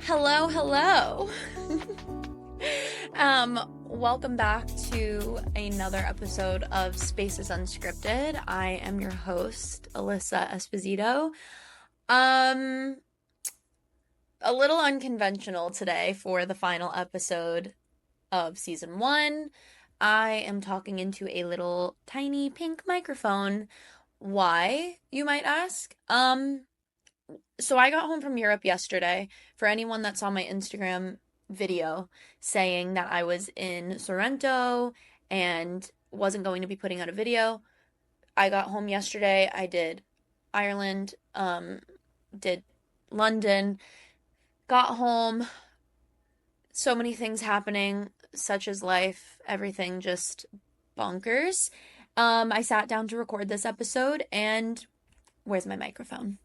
Hello, hello. Welcome back to another episode of Spaces Unscripted. I am your host, Alyssa Esposito. A little unconventional today for the final episode of season 1. I am talking into a little tiny pink microphone. Why, you might ask? So I got home from Europe yesterday. For anyone that saw my Instagram video saying that I was in Sorrento and wasn't going to be putting out a video, I got home yesterday. I did Ireland, did London, got home. So many things happening, such as life, everything just bonkers. I sat down to record this episode, and where's my microphone?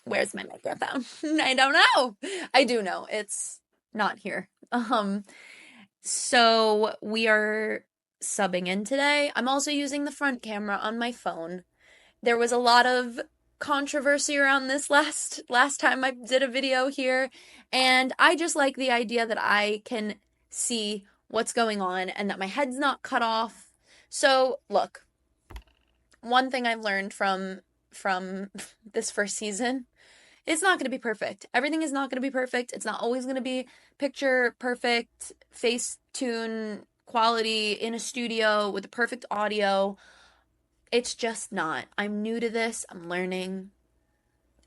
Where's my microphone? I don't know. I do know. It's not here. So we are subbing in today. I'm also using the front camera on my phone. There was a lot of controversy around this last time I did a video here, and I just like the idea that I can see what's going on and that my head's not cut off. So, look, one thing I've learned from this first season, it's not going to be perfect. Everything is not going to be perfect. It's not always going to be picture perfect, Facetune quality in a studio with the perfect audio. It's just not. I'm new to this. I'm learning.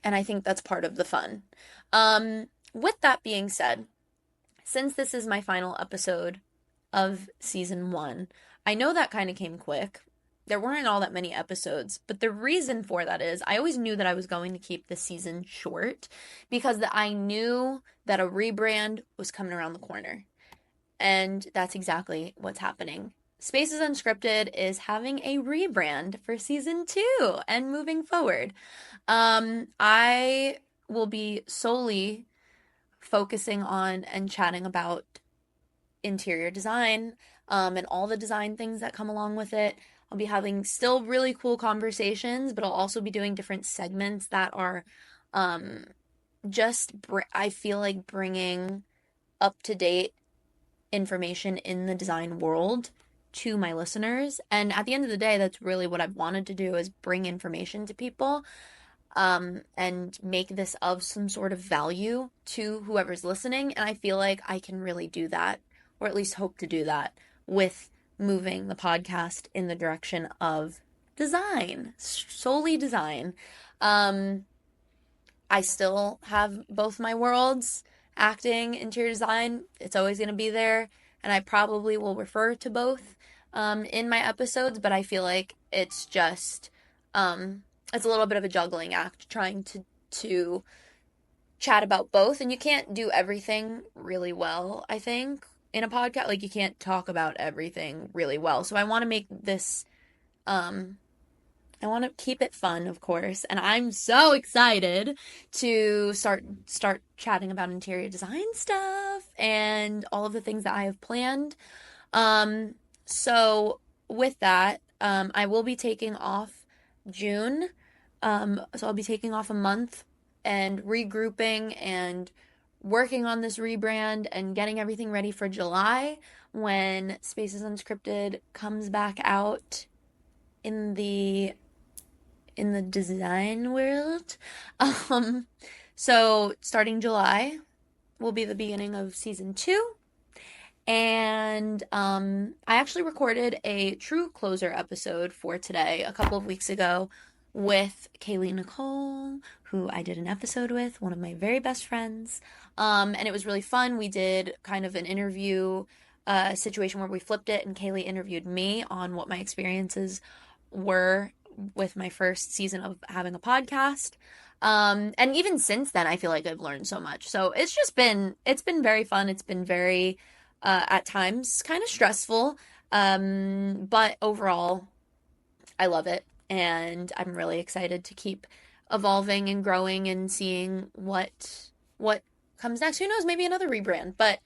And I think that's part of the fun. With that being said, since this is my final episode of season 1, I know that kind of came quick. There weren't all that many episodes, but the reason for that is I always knew that I was going to keep this season short because I knew that a rebrand was coming around the corner. And that's exactly what's happening. Spaces Unscripted is having a rebrand for season 2 and moving forward. I will be solely focusing on and chatting about interior design and all the design things that come along with it. I'll be having still really cool conversations, but I'll also be doing different segments that are I feel like bringing up-to-date information in the design world to my listeners. And at the end of the day, that's really what I've wanted to do, is bring information to people and make this of some sort of value to whoever's listening. And I feel like I can really do that, or at least hope to do that, with moving the podcast in the direction of design, solely design. I still have both my worlds, acting, interior design. It's always going to be there, and I probably will refer to both in my episodes, but I feel like it's just it's a little bit of a juggling act trying to chat about both, and you can't do everything really well, I think, in a podcast. Like, you can't talk about everything really well. So I want to make this, I want to keep it fun, of course. And I'm so excited to start chatting about interior design stuff and all of the things that I have planned. So with that, I will be taking off June. So I'll be taking off a month and regrouping and working on this rebrand and getting everything ready for July, when Spaces Unscripted comes back out in the design world. So starting July will be the beginning of season 2. And I actually recorded a true closer episode for today a couple of weeks ago with Kailey Nicole, who I did an episode with, one of my very best friends. And it was really fun. We did kind of an interview situation where we flipped it, and Kailey interviewed me on what my experiences were with my first season of having a podcast. And even since then, I feel like I've learned so much. So it's been very fun. It's been very, at times, kind of stressful. But overall, I love it. And I'm really excited to keep evolving and growing and seeing what comes next. Who knows, maybe another rebrand, but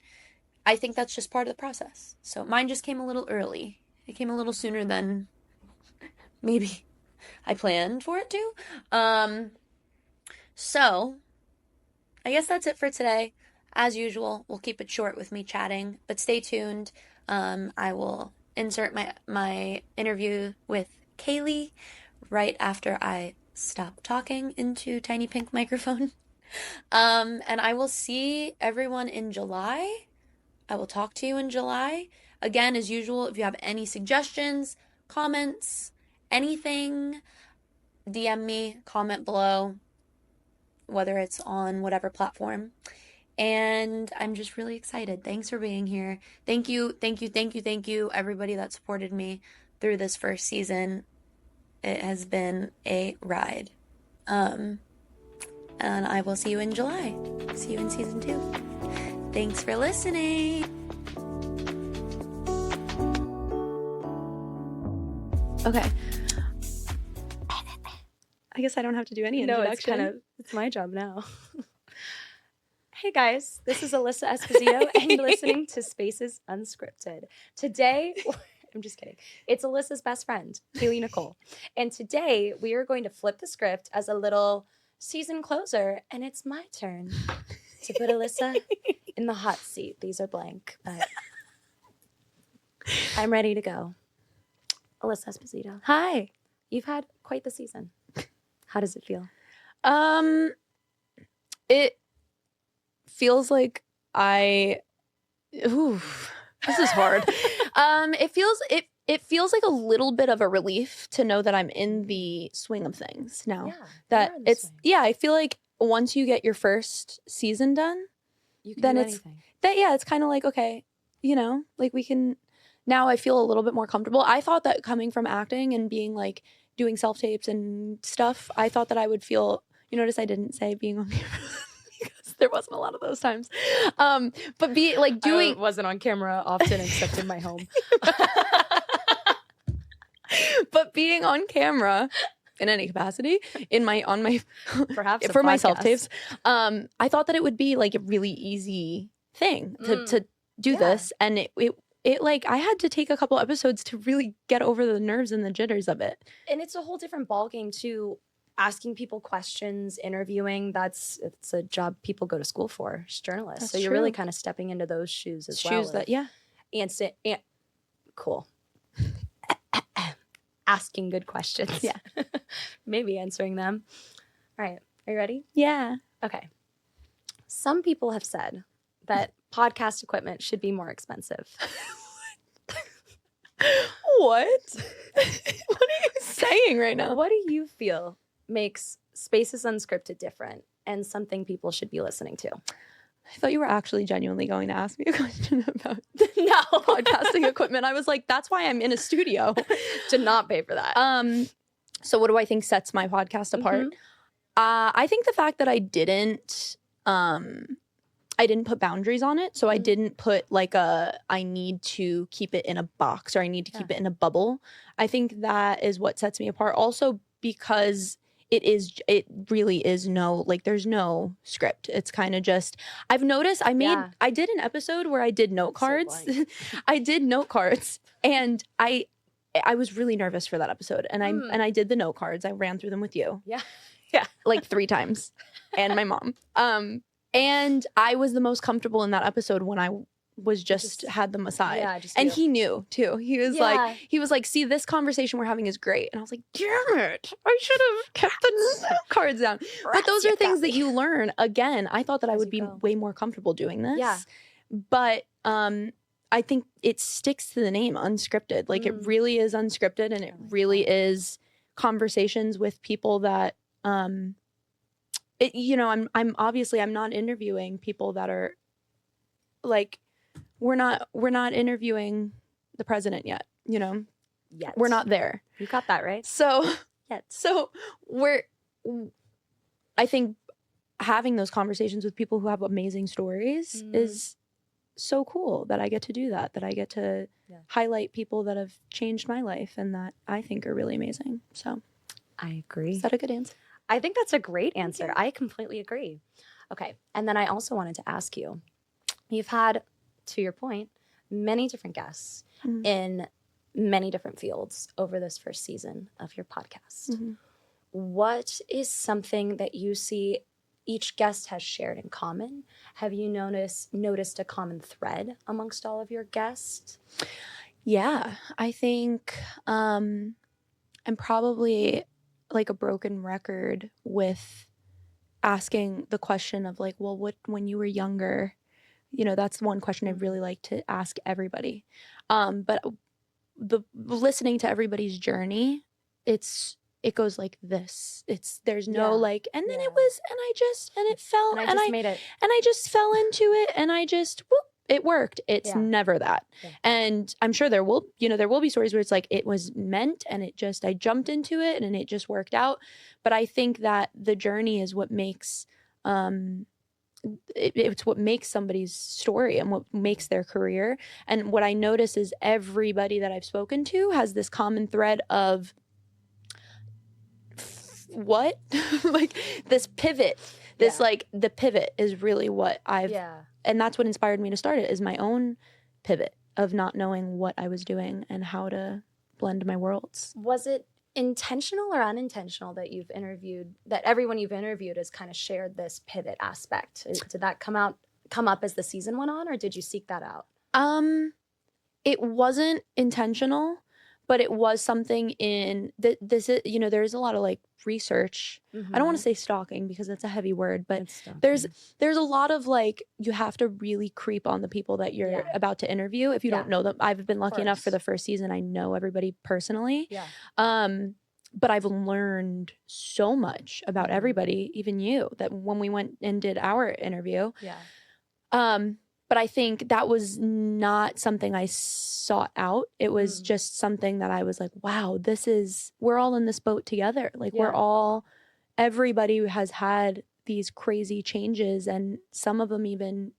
I think that's just part of the process. So mine just came a little early. It came a little sooner than maybe I planned for it to. So I guess that's it for today. As usual, we'll keep it short with me chatting, but stay tuned. I will insert my interview with Kailey right after I stop talking into tiny pink microphone. And I will see everyone in July. I will talk to you in July. Again, as usual, if you have any suggestions, comments, anything, DM me, comment below, whether it's on whatever platform. And I'm just really excited. Thanks for being here. Thank you, everybody that supported me through this first season. It has been a ride. And I will see you in July. See you in season 2. Thanks for listening. Okay. I guess I don't have to do any introduction. No, it's my job now. Hey guys, this is Alyssa Esposito and you're listening to Spaces Unscripted. Today, I'm just kidding. It's Alyssa's best friend, Kailey Nicole. And today we are going to flip the script as a little season closer, and it's my turn to put Alyssa in the hot seat. These are blank, but I'm ready to go. Alyssa Esposito. Hi. You've had quite the season. How does it feel? It feels like this is hard. It feels like a little bit of a relief to know that I'm in the swing of things now. Yeah, I feel like once you get your first season done, you can then do it's anything. it's kind of like, okay, like we can now. I feel a little bit more comfortable. I thought that coming from acting and being like doing self-tapes and stuff, I thought that I would feel, you notice I didn't say being on camera because there wasn't a lot of those times. But I wasn't on camera often except in my home. But being on camera in any capacity on my Perhaps for my podcast. self-tapes, I thought that it would be like a really easy thing to do this, and it like I had to take a couple episodes to really get over the nerves and the jitters of it. And it's a whole different ballgame to asking people questions, interviewing. It's a job people go to school for, as journalists. That's so you're true. really kind of stepping into those shoes as well. Cool. Asking good questions. Yeah. Maybe answering them. All right. Are you ready? Yeah. Okay. Some people have said that podcast equipment should be more expensive. What? What are you saying right now? What do you feel makes Spaces Unscripted different and something people should be listening to? I thought you were actually genuinely going to ask me a question about No. podcasting equipment. I was like, that's why I'm in a studio. To not pay for that. So what do I think sets my podcast apart? Mhm. I think the fact that I didn't put boundaries on it. So I didn't put like I need to keep it in a box or I need to keep it in a bubble. I think that is what sets me apart. Also because it really is there's no script. It's kind of just, I've noticed I did an episode where I did note cards. I did note cards and I was really nervous for that episode. And I did the note cards. I ran through them with you. Yeah. Like 3 times and my mom. And I was the most comfortable in that episode when I was just had them aside. Yeah, and he knew too. He was like, see, this conversation we're having is great. And I was like, damn it, I should have kept the note cards down. But those are things that you learn. Again, I thought that I would be way more comfortable doing this. Yeah. But I think it sticks to the name, unscripted. Like it really is unscripted, and it really is conversations with people that I'm obviously I'm not interviewing people that are like we're not interviewing the president yet, Yet. We're not there. You got that right. So Yet. So I think having those conversations with people who have amazing stories is so cool that I get to do that I get to highlight people that have changed my life and that I think are really amazing. So I agree. Is that a good answer? I think that's a great answer. I completely agree. Okay. And then I also wanted to ask you, you've had, to your point, many different guests in many different fields over this first season of your podcast. What is something that you see each guest has shared in common. Have you noticed a common thread amongst all of your guests? Yeah, I think I'm probably like a broken record with asking the question of like, well, what when you were younger, that's one question I really like to ask everybody. But the listening to everybody's journey, it goes like this. There's no like, and then it was, and it fell, and I just made it, and I just fell into it, and I just whoop, it worked. It's never that. Yeah. And I'm sure there will be stories where it's like it was meant and I jumped into it and it just worked out. But I think that the journey is what makes it's what makes somebody's story and what makes their career. And what I notice is everybody that I've spoken to has this common thread of what like this pivot, like the pivot is really what and that's what inspired me to start it, is my own pivot of not knowing what I was doing and how to blend my worlds. Was it intentional or unintentional that everyone you've interviewed has kind of shared this pivot aspect? Did that come up as the season went on, or did you seek that out? It wasn't intentional, but it was something in this is, there's a lot of like research. I don't want to say stalking because that's a heavy word, but there's a lot of like, you have to really creep on the people that you're about to interview if you don't know them. I've been lucky enough for the first season, I know everybody personally. But I've learned so much about everybody, even you, that when we went and did our interview. But I think that was not something I sought out. It was just something that I was like, wow, we're all in this boat together. Like everybody has had these crazy changes, and some of them even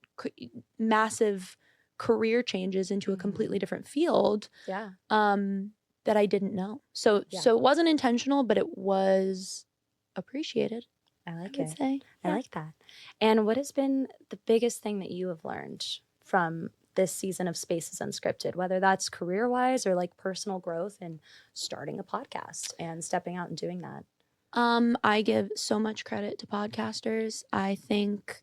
massive career changes into a completely different field. That I didn't know. So it wasn't intentional, but it was appreciated. I like that. And what has been the biggest thing that you have learned from this season of Spaces Unscripted, whether that's career-wise or like personal growth and starting a podcast and stepping out and doing that? I give so much credit to podcasters. I think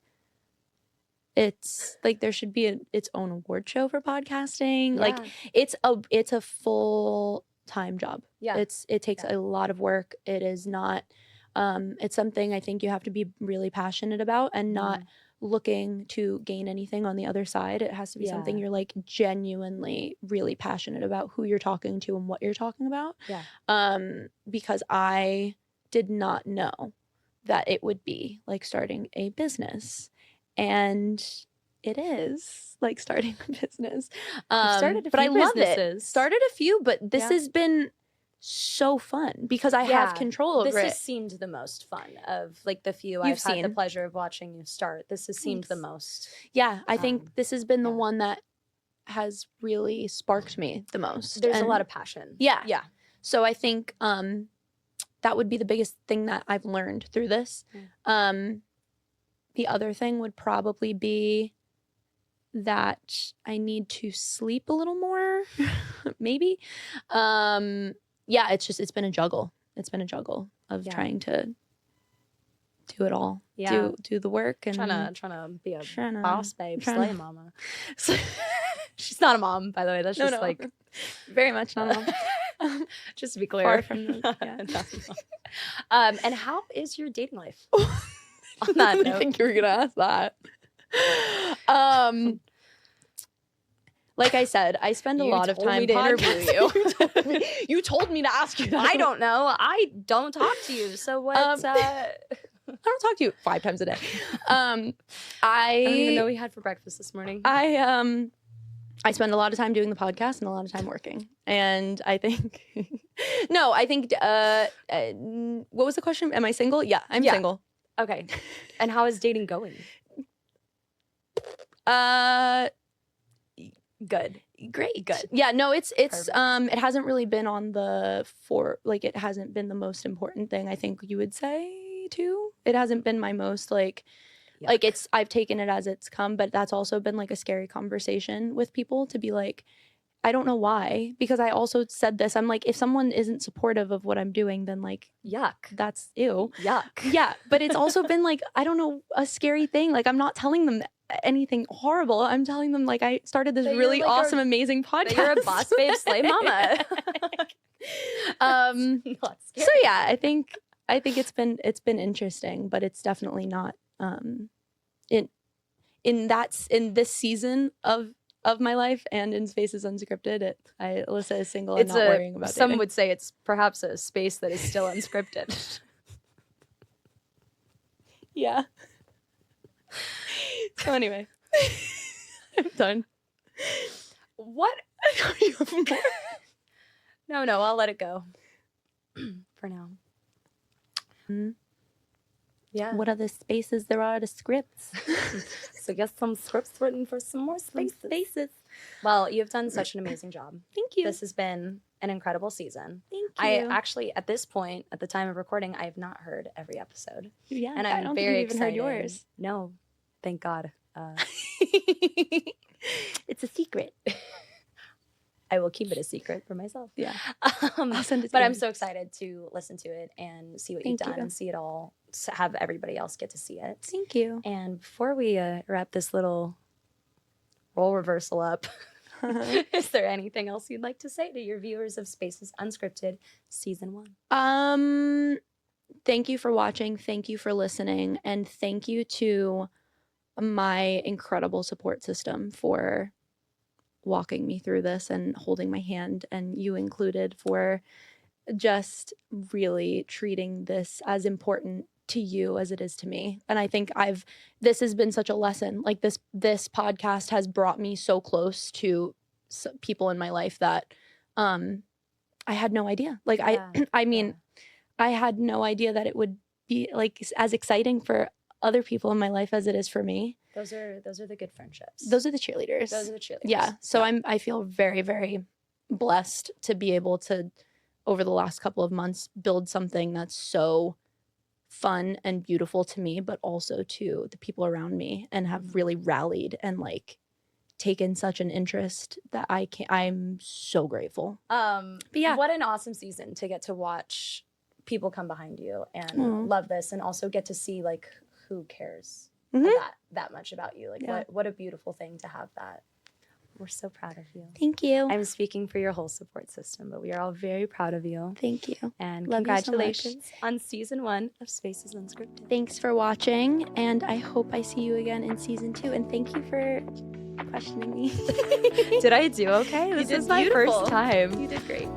it's like there should be its own award show for podcasting. Like it's a full-time job. It takes a lot of work. It is not it's something I think you have to be really passionate about and not looking to gain anything on the other side. It has to be something you're like genuinely really passionate about, who you're talking to and what you're talking about. Because I did not know that it would be like starting a business, and it is like starting a business. Started a but few I love businesses. it. Started a few, but this has been so fun because I have control over it. This has seemed the most fun of like the few I've had the pleasure of watching you start. This has seemed the most. Yeah, I think this has been the one that has really sparked me the most. There's a lot of passion. Yeah. So I think that would be the biggest thing that I've learned through this. The other thing would probably be that I need to sleep a little more, maybe. It's been a juggle. It's been a juggle of trying to do it all. Do the work and trying to be a boss babe, slay mama. She's not a mom, by the way. That's just like very much not a mom. Just to be clear. Far from the, and how is your dating life? On that note. I think you were gonna ask that. Like I said, I spend a lot of time to interview you. You told me to ask you that. I don't know. I don't talk to you. So what? I don't talk to you 5 times a day. I don't even know what we had for breakfast this morning. I spend a lot of time doing the podcast and a lot of time working. And I think, what was the question? Am I single? Yeah, I'm single. Okay. And how is dating going? Good. Great. Good. Yeah, no, it's it hasn't really been on it hasn't been the most important thing, I think you would say too. It hasn't been my most I've taken it as it's come, but that's also been like a scary conversation with people to be like, I don't know why, because I also said this. I'm like, if someone isn't supportive of what I'm doing, then like, Yuck. that's ew. Yuck. Yeah, but it's also been like, I don't know, a scary thing. Like, I'm not telling them anything horrible. I'm telling them like I started this That you're, really like, awesome, amazing podcast. That you're a boss babe slay mama. Not scary. So yeah, I think it's been interesting, but it's definitely not in this season of my life and in Spaces Unscripted. Alyssa is single and not worrying about some dating. would say it's perhaps a space that is still unscripted. Yeah. So anyway, I'm done. What? You have more? No, I'll let it go for now. Yeah. What other spaces there are to scripts? So guess some scripts written for some more spaces. Well, you've done such an amazing job. Thank you. This has been an incredible season. Thank I you. actually, at this point, at the time of recording, I have not heard every episode. Yeah, And I I'm don't very think you've even excited. heard yours. No, thank God. It's a secret. I will keep it a secret for myself. Yeah. I'll send it to But you. I'm so excited to listen to it and see what you've Thank done you. and see it all, have everybody else get to see it. Thank you. And before we wrap this little role reversal up, is there anything else you'd like to say to your viewers of Spaces Unscripted Season 1? Thank you for watching. Thank you for listening. And thank you to my incredible support system for walking me through this and holding my hand, and you included, for just really treating this as important to you as it is to me. And I think this has been such a lesson. Like this podcast has brought me so close to people in my life that I had no idea. Like I mean, I had no idea that it would be like as exciting for other people in my life as it is for me. Those are the good friendships. Those are the cheerleaders. Those are the cheerleaders. Yeah. So I feel very, very blessed to be able to, over the last couple of months, build something that's so fun and beautiful to me, but also to the people around me, and have really rallied and like taken such an interest that I'm so grateful. But yeah. What an awesome season to get to watch people come behind you and love this, and also get to see like who cares that much about you. Like what a beautiful thing to have that. We're so proud of you. Thank you. I'm speaking for your whole support system, but we are all very proud of you. Thank you. And Love you so congratulations on Season 1 of Spaces Unscripted. Thanks for watching, and I hope I see you again in Season 2. And thank you for questioning me. Did I do okay? This is my first time. You did great.